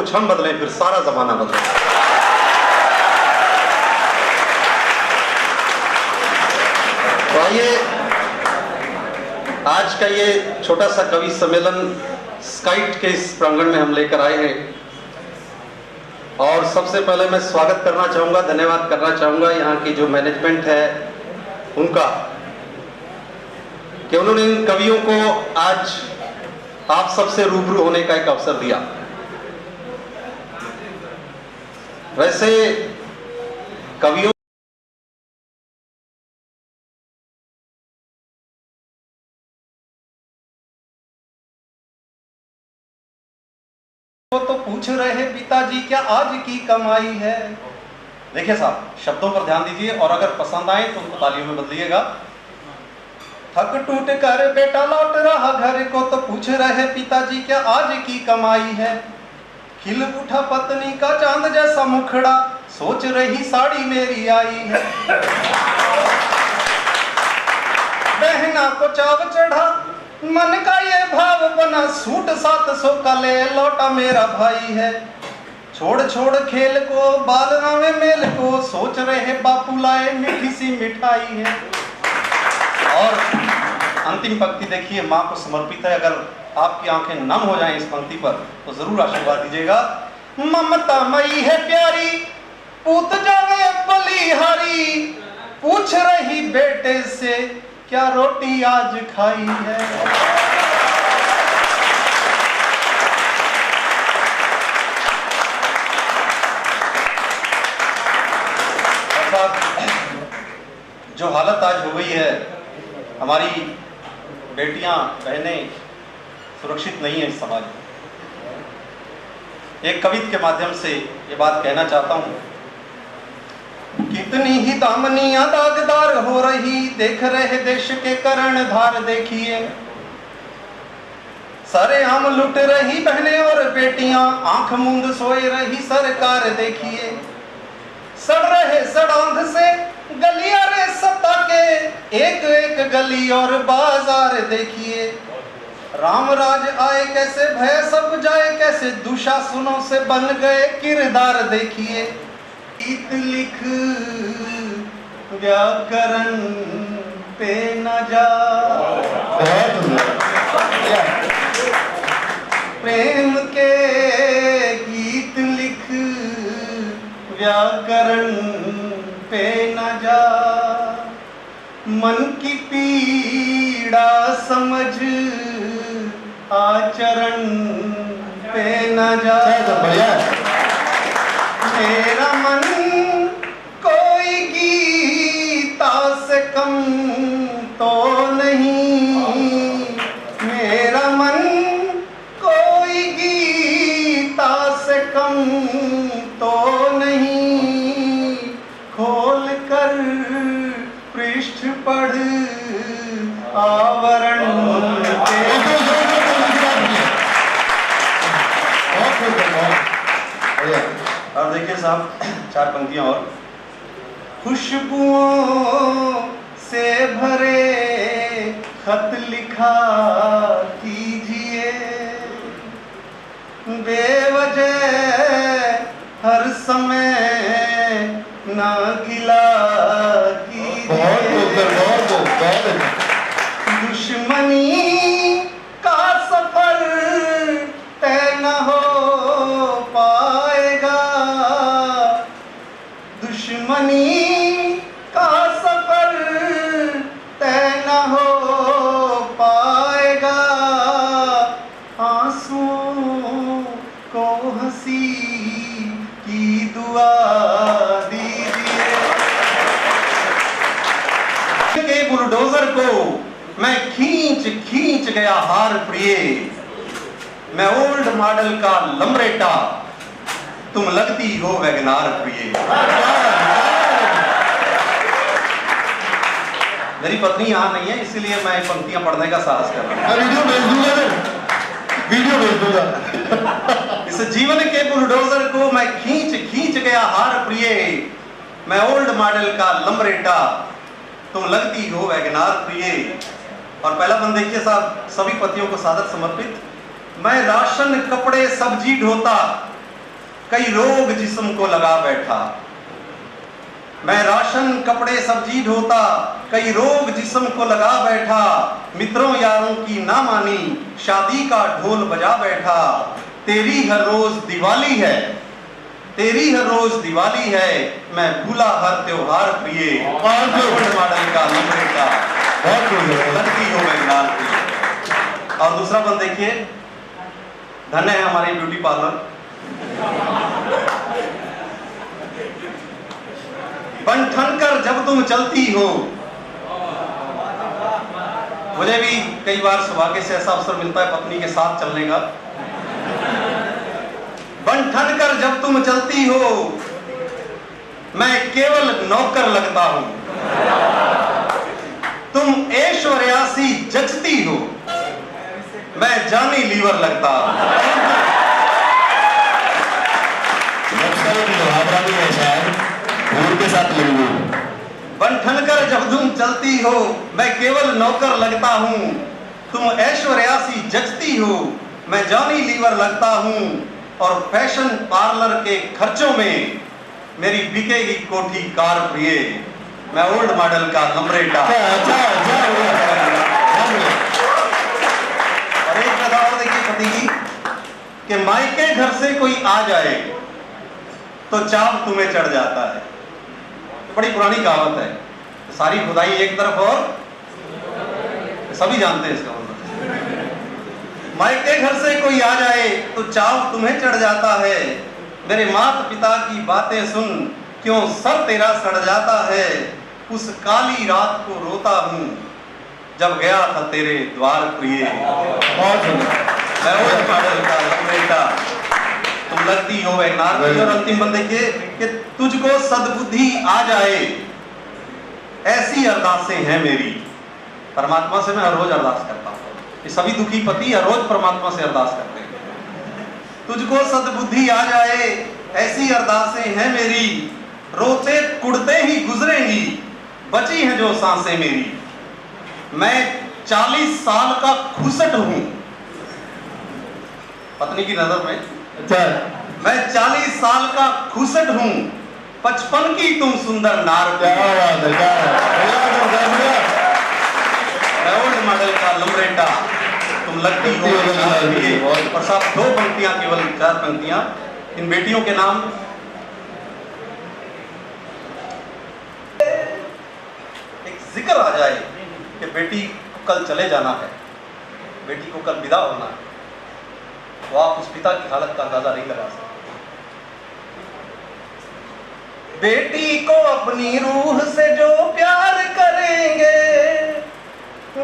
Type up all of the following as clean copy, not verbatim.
कुछ हम बदलें फिर सारा जमाना बदले। तो आइए आज का ये छोटा सा कवि सम्मेलन स्काइट के इस प्रांगण में हम लेकर आए हैं। और सबसे पहले मैं स्वागत करना चाहूंगा, धन्यवाद करना चाहूंगा यहाँ की जो मैनेजमेंट है उनका, कि उन्होंने इन कवियों को आज आप सबसे रूबरू होने का एक अवसर दिया। वैसे कवियों तो पूछ रहे पिताजी क्या आज की कमाई है। देखिए साहब, शब्दों पर ध्यान दीजिए और अगर पसंद आए तो उनको तालियों में बदलिएगा। थक टूट कर बेटा लौट रहा घर को तो पूछ रहे पिताजी क्या आज की कमाई है। खिल उठा पत्नी का चांद जैसा मुखड़ा सोच रही साड़ी मेरी आई है। बहना को चाव चढ़ा मन का ये भाव बना सूट 700 का ले लौटा मेरा भाई है। छोड़ छोड़ खेल को बालना में मेल को सोच रहे बापू लाए मीठी सी मिठाई है। और अंतिम पंक्ति देखिए, माँ को समर्पित है। अगर आपकी आंखें नम हो जाएं इस पंक्ति पर तो जरूर आशीर्वाद दीजिएगा। ममता मई है प्यारी पूत जावे बलिहारी पूछ रही बेटे से क्या रोटी आज खाई है। जो हालत आज हो गई है, हमारी बेटियां बहनें सुरक्षित नहीं है इस समाज में। एक कविता के माध्यम से ये बात कहना चाहता हूं, कितनी ही दामनियां दागदार हो रही देख रहे देश के कर्णधार देखिए। सरेआम लुट रही बहनें और बेटियां आंख मूंद सोए रही सरकार देखिए। सड़ रहे सड़ांध से गलियां रे सत्ता के एक एक गली और बाजार देखिए। राम राज आए कैसे भय सब जाए कैसे दुशासनों से बन गए किरदार देखिए। गीत लिख व्याकरण पे न जा प्रेम के गीत लिख व्याकरण पे न जा मन की पीड़ा समझ आचरण पे न जा। मेरा मन कोई गीता से कम तो नहीं, मेरा मन कोई गीता से कम तो नहीं। खोल कर पृष्ठ पढ़ आवरण और देखिए साहब, 4 पंक्तियां और। खुशबुओं से भरे खत लिखा कीजिए बेवजह हर समय ना गिला कीजिए। दुश्मनी का सफर तय न हो पाएगा। दुश्मनी का सफर तय न हो पाएगा। आंसुओं को हंसी की दुआ दीजिए। के बुलडोजर को मैं खींच खींच गया हार प्रिय। मैं ओल्ड मॉडल का लमरेटा तुम लगती हो वैगनार प्रिय। मेरी पत्नी यहाँ नहीं है इसलिए मैं पंक्तियां पढ़ने का साहस कर रहा हूँ। वीडियो भेज दूंगा। इस जीवन के बुलडोजर को मैं खींच खींच गया हार प्रिय। मैं ओल्ड मॉडल का लमरेटा तुम लगती हो वैगनार प्रिय। और पहला बंद देखिए साहब, सभी पतियों को सादर समर्पित। मैं राशन कपड़े सब्जी ढोता कई रोग जिस्म को लगा बैठा। मैं राशन कपड़े सब्जी ढोता, कई रोग जिस्म को लगा बैठा। मित्रों यारों की ना मानी, शादी का ढोल बजा बैठा। तेरी हर रोज दिवाली है, तेरी हर रोज दिवाली है, मैं भूला हर त्योहार प्रिय। ओल्ड मॉडल का नंबर का बहुत लगती हो बंगाल की। और दूसरा बंद देखिए, धन्य है हमारी ब्यूटी पार्लर। बन ठनकर जब तुम चलती हो, मुझे भी कई बार सौभाग्य से ऐसा अवसर मिलता है पत्नी के साथ चलने का। बन ठनकर जब तुम चलती हो, मैं केवल नौकर लगता हूं। तुम ऐश्वर्यासी जचती हो, मैं जानी लीवर लगता हूं। के साथ बन ठनकर जब तुम चलती हो, मैं केवल नौकर लगता हूं। तुम ऐश्वर्यासी जचती हो, मैं जानी लीवर लगता हूं। और फैशन पार्लर के खर्चों में मेरी बिकेगी कोठी कार प्रिय। मैं ओल्ड मॉडल का नंबरेटा। और एक कथा और देखिए पति की, कि मायके घर से कोई आ जाए तो चाव तुम्हें चढ़ जाता है। बड़ी पुरानी कहावत है, सारी खुदाई एक तरफ और सभी जानते हैं इसका मतलब। मायके घर से कोई आ जाए तो चाव तुम्हें चढ़ जाता है। मेरे माता पिता की बातें सुन क्यों सर तेरा सड़ जाता है। उस काली रात को रोता हूँ जब गया था तेरे द्वार प्रिय। मैं ओल्ड मॉडल का लंबरेटा, तुम लगती हो एक नार। और अंतिम बंद देखिए, कि तुझको सद्बुद्धि आ जाए ऐसी अरदासें हैं मेरी। परमात्मा से मैं हर रोज अरदास करता हूँ। ये सभी दुखी पति हर रोज परमात्मा से अरदास करते हैं। तुझको सद्बुद्धि आ जाए ऐसी अरदासें हैं मेरी। रोते कुड़ते ही गुजरेंगी, बची हैं जो सांसें मेरी। मैं 40 साल का खुसट हूं पत्नी की नजर में। मैं 40 साल का खुसट हूं, 55 की तुम सुंदर नार। मैं ओल्ड मॉडल का लंबरेटा, तुम लगती हो। और साहब 2 पंक्तियां, केवल 4 पंक्तियां इन बेटियों के नाम। एक जिक्र आ जाए कि बेटी को कल चले जाना है, बेटी को कल विदा होना है, तो आप उस पिता की हालत का अंदाजा नहीं लगा सकते। बेटी को अपनी रूह से जो प्यार करेंगे,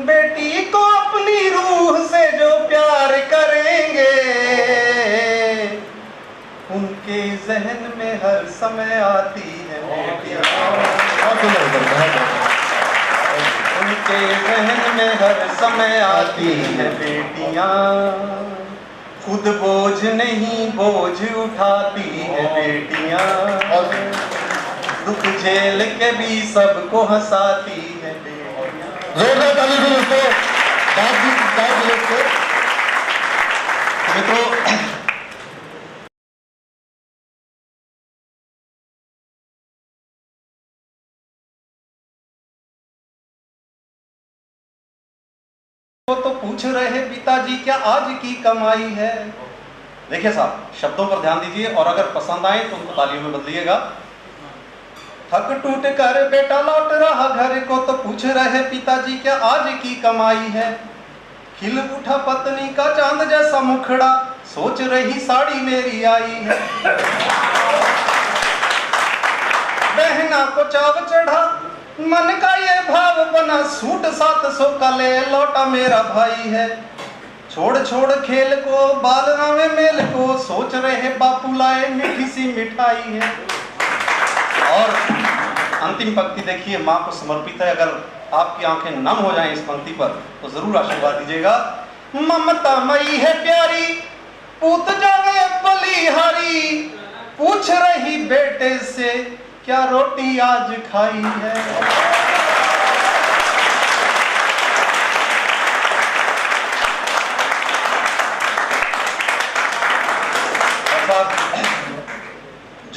बेटी को अपनी रूह से जो प्यार करेंगे, उनके जहन में हर समय आती है बेटियां। उनके जहन में हर समय आती है बेटियां। खुद बोझ नहीं बोझ उठाती है बेटियां। दुख झेल के भी सबको हंसाती है बेटियां। जोरदार ताली दो दोस्तों। मित्रों, तो पूछ रहे पिताजी क्या आज की कमाई है। देखिए साहब, शब्दों पर ध्यान दीजिए और अगर पसंद आए तो उनको तालियों में बदलिएगा। थक टूट कर बेटा लौट रहा घर को तो पूछ रहे पिताजी क्या आज की कमाई है। खिल उठा पत्नी का चांद जैसा मुखड़ा, सोच रही साड़ी मेरी आई है। बहना को चाव चढ़ा, मन का ये भाव बना, सूट 700 का ले लौटा मेरा भाई है। छोड़ छोड़ खेल को बालना में मेल को, सोच रहे बापू लाए मीठी सी मिठाई है। और अंतिम पंक्ति देखिए, माँ को समर्पित है। अगर आपकी आंखें नम हो जाएं इस पंक्ति पर तो जरूर आशीर्वाद दीजिएगा। ममता मई है प्यारी, पूत जावे बलिहारी, पूछ रही बेटे से क्या रोटी आज खाई है।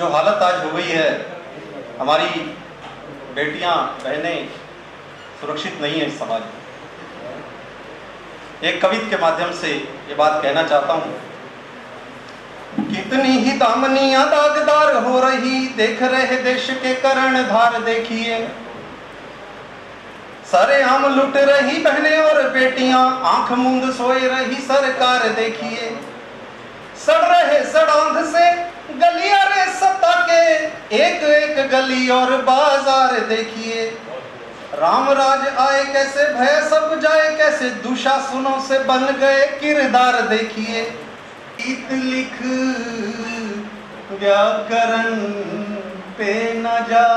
जो हालत आज हो गई है, हमारी बेटियां बहनें सुरक्षित नहीं है इस समाज में। एक कविता के माध्यम से ये बात कहना चाहता हूं, कितनी ही दामनियां दागदार हो रही, देख रहे देश के कर्णधार देखिए। सरेआम लुट रही बहनें और बेटियां, आंख मूंद सोए रही सरकार देखिए। सड़ रहे सड़ांध से गलियां रे सत्ता के, एक एक गली और बाजार देखिए। राम राज आए कैसे भय सब जाए कैसे, दुशासनों से बन गए किरदार देखिए। गीत लिख व्याकरण पे न जा,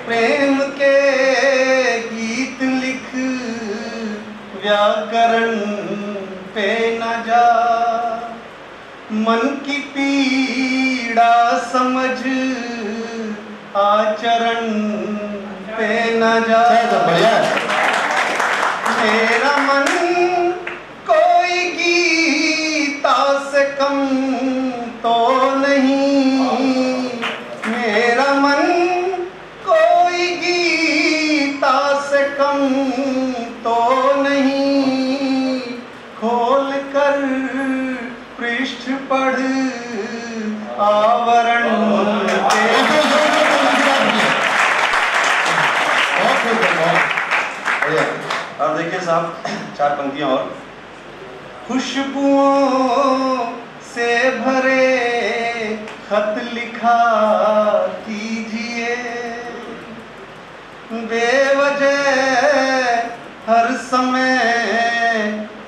प्रेम के गीत लिख व्याकरण पे न जा। मन की पीड़ा समझ आचरण पे न जा। मेरा मन कोई गीता से कम तो नहीं, मेरा मन कोई गीता से कम तो नहीं। खोल कर पृष्ठ पढ़ आवरण और देखिए साहब, 4 पंक्तियां और। खुशबुओं से भरे खत लिखा कीजिए, बेवजह हर समय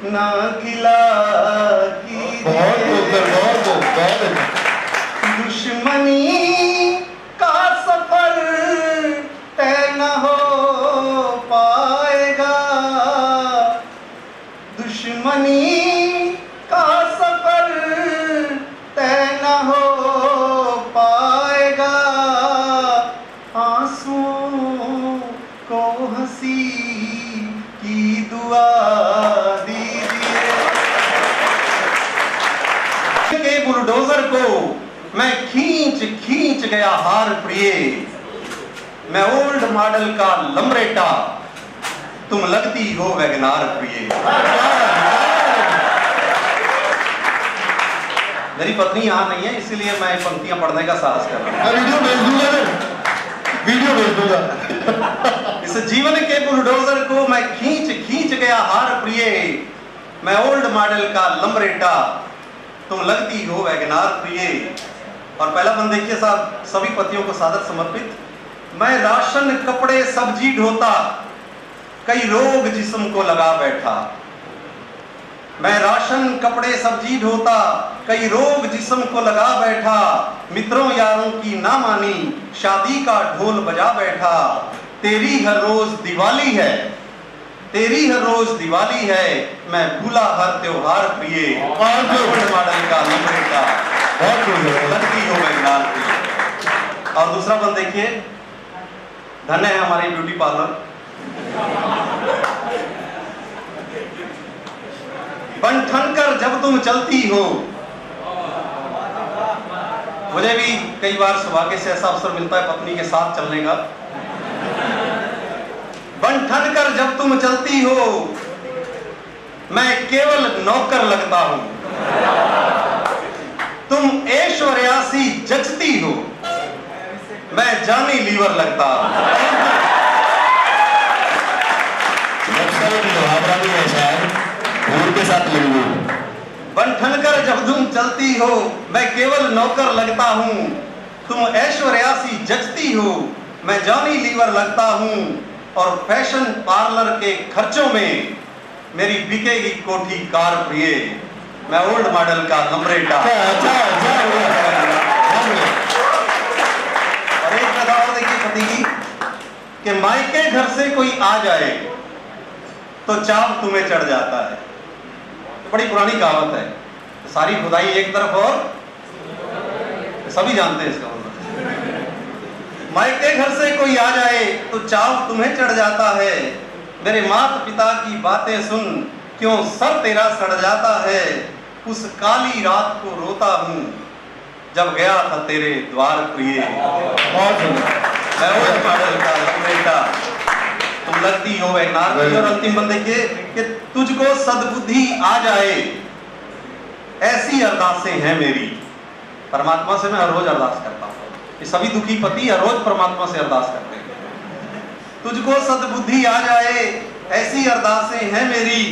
ना गिला कीजिए। दुश्मनी का सफर तय न हो पाएगा, दुश्मनी का सफर तय न हो पाएगा। आंसुओं को हंसी की दुआ दीजिए। के बुलडोजर को मैं खींच खींच गया हार प्रिय, मैं ओल्ड मॉडल का लमरेटा, तुम लगती हो वैगनार प्रिय। मेरी पत्नी यहाँ नहीं है, इसीलिए मैं पंक्तियां पढ़ने का साहस कर रहा हूँ। वीडियो भेज दूंगा। इस जीवन के बुलडोजर को मैं खींच खींच गया हार प्रिय, मैं ओल्ड मॉडल का लमरेटा, तुम लगती हो वैगनार प्रिय। और पहला बंद देखिए साहब, सभी पतियों को सादर समर्पित। मैं राशन कपड़े सब्जी ढोता, कई रोग जिस्म को लगा बैठा। मैं राशन कपड़े सब्जी ढोता, कई रोग जिस्म को लगा बैठा। मित्रों यारों की ना मानी, शादी का ढोल बजा बैठा। तेरी हर रोज दिवाली है, तेरी हर रोज दिवाली है, मैं भूला हर त्योहार प्रिय। मॉडल का लमरेटा, लगती हो वैगनार प्रिय। और दूसरा बंद देखिए, धन्य है हमारी ब्यूटी पार्लर। बन ठनकर जब तुम चलती हो, मुझे भी कई बार सौभाग्य से ऐसा अवसर मिलता है पत्नी के साथ चलने का। बन ठनकर जब तुम चलती हो, मैं केवल नौकर लगता हूं। तुम ऐश्वर्यासी जचती हो, मैं जानी लीवर लगता हूं। के साथ बन ठनकर जब तुम चलती हो, मैं केवल नौकर लगता हूं। तुम ऐश्वर्यासी जचती हो, मैं जानी लीवर लगता हूं। और फैशन पार्लर के खर्चों में मेरी बिकेगी कोठी कार प्रिय, मैं ओल्ड मॉडल का लमरेटा। और एक कथा और देखिए पति की, कि मायके घर से कोई आ जाए तो चाव तुम्हें चढ़ जाता है। तो बड़ी पुरानी कहावत है, तो सारी खुदाई एक तरफ और सभी जानते हैं इसका मतलब। मायके घर से कोई आ जाए तो चाव तुम्हें चढ़ जाता है। मेरे माता पिता की बातें सुन क्यों सर तेरा सड़ जाता है। उस काली रात को रोता हूँ जब गया था तेरे द्वार प्रिय। बहुत सुंदर। मैं वो मॉडल का बेटा तुम लगती हो वह नारदी। और अंतिम बंदे के कि तुझको सद्बुद्धि आ जाए ऐसी अरदासें हैं मेरी। परमात्मा से मैं हर रोज अरदास करता हूँ। ये सभी दुखी पति हर रोज परमात्मा से अरदास करते हैं, तुझको सद्बुद्धि आ जाए ऐसी अरदासें हैं मेरी।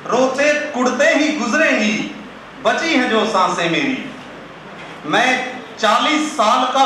रोते कुड़ते ही गुजरेंगी बची हैं जो सांसें मेरी। मैं 40 साल का